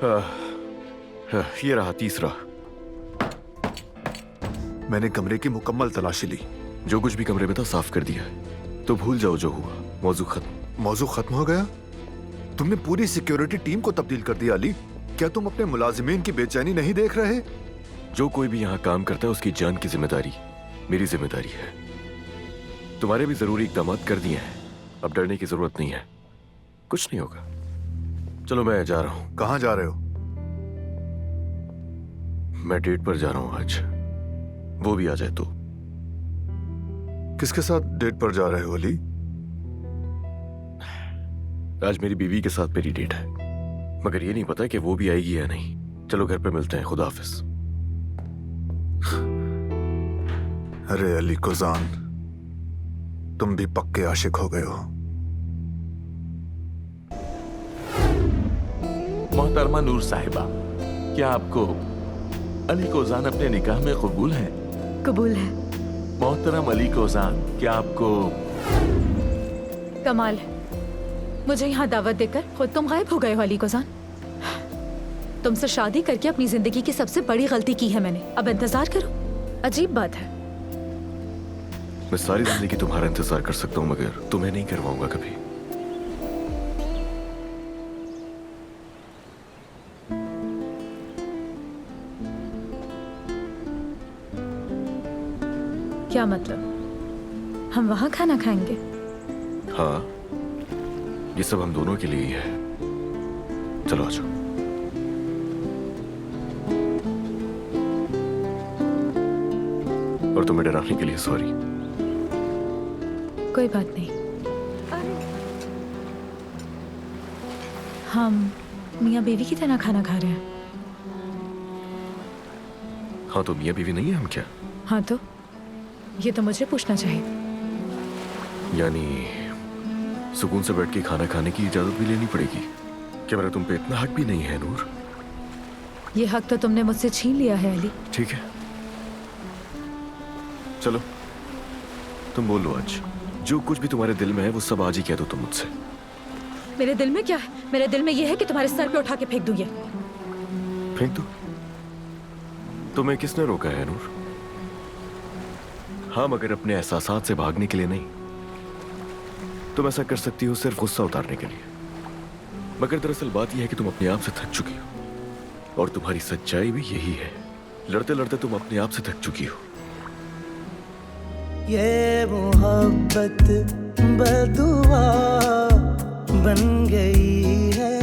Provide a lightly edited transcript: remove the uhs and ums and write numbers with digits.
ये रहा तीसरा। मैंने कमरे की मुकम्मल तलाशी ली। जो कुछ भी कमरे में था साफ कर दिया है, तो भूल जाओ जो हुआ। मौजू खत्म। मौजू खत्म हो गया? तुमने पूरी सिक्योरिटी टीम को तब्दील कर दिया अली। क्या तुम अपने मुलाजिमीन की बेचैनी नहीं देख रहे? जो कोई भी यहाँ काम करता है उसकी जान की जिम्मेदारी मेरी जिम्मेदारी है। तुम्हारे भी जरूरी इकदाम कर दिए हैं, अब डरने की जरूरत नहीं है। कुछ नहीं होगा। चलो मैं जा रहा हूँ। कहाँ जा रहे हो? मैं डेट पर जा रहा हूँ आज, वो भी आ जाए तो। किसके साथ डेट पर जा रहे हो अली? आज मेरी बीवी के साथ मेरी डेट है, मगर ये नहीं पता कि वो भी आएगी या नहीं। चलो घर पे मिलते हैं, खुदा हाफिज। अरे अली कुजान, तुम भी पक्के आशिक हो गए हो। मोहतरमा नूर साहिबा, क्या आपको अली कोजान अपने निकाह में कबूल है? कबूल है। मोहतरम अली कोजान, क्या आपको? कमाल है, मुझे यहाँ दावत देकर खुद तुम गायब हो गए हो अली कोजान। तुमसे शादी करके अपनी जिंदगी की सबसे बड़ी गलती की है मैंने, अब इंतजार करो। अजीब बात है। मैं सारी जिंदगी तुम्हारा इंतजार कर सकता हूँ, मगर तुम्हें नहीं करवाऊंगा कभी। क्या मतलब? हम वहां खाना खाएंगे? हाँ, ये सब हम दोनों के लिए ही है। चलो आ जाओ। और तुम्हें डराने के लिए सॉरी। कोई बात नहीं। हम मियाँ बीवी की तरह खाना खा रहे हैं। हाँ तो मियाँ बीवी नहीं है हम क्या? हाँ तो ये तो मुझे पूछना चाहिए। यानी सुकून से बैठ के खाना खाने की इजाजत भी लेनी पड़ेगी? क्या मेरा तुम पे इतना हक भी नहीं है नूर? ये हक तो तुमने मुझसे छीन लिया है अली। ठीक है, चलो तुम बोलो। आज जो कुछ भी तुम्हारे दिल में है वो सब आज ही कह दो तुम मुझसे। मेरे दिल में क्या है? मेरे दिल में यह है कि तुम्हारे सर पे उठा के फेंक दूं ये। फेंक दो? तुम्हें किसने रोका है नूर? हाँ, मगर अपने एहसासात से भागने के लिए नहीं। तुम ऐसा कर सकती हो सिर्फ गुस्सा उतारने के लिए, मगर दरअसल बात यह है कि तुम अपने आप से थक चुकी हो, और तुम्हारी सच्चाई भी यही है। लड़ते लड़ते तुम अपने आप से थक चुकी हो। ये मोहब्बत बदुआ बन गई है।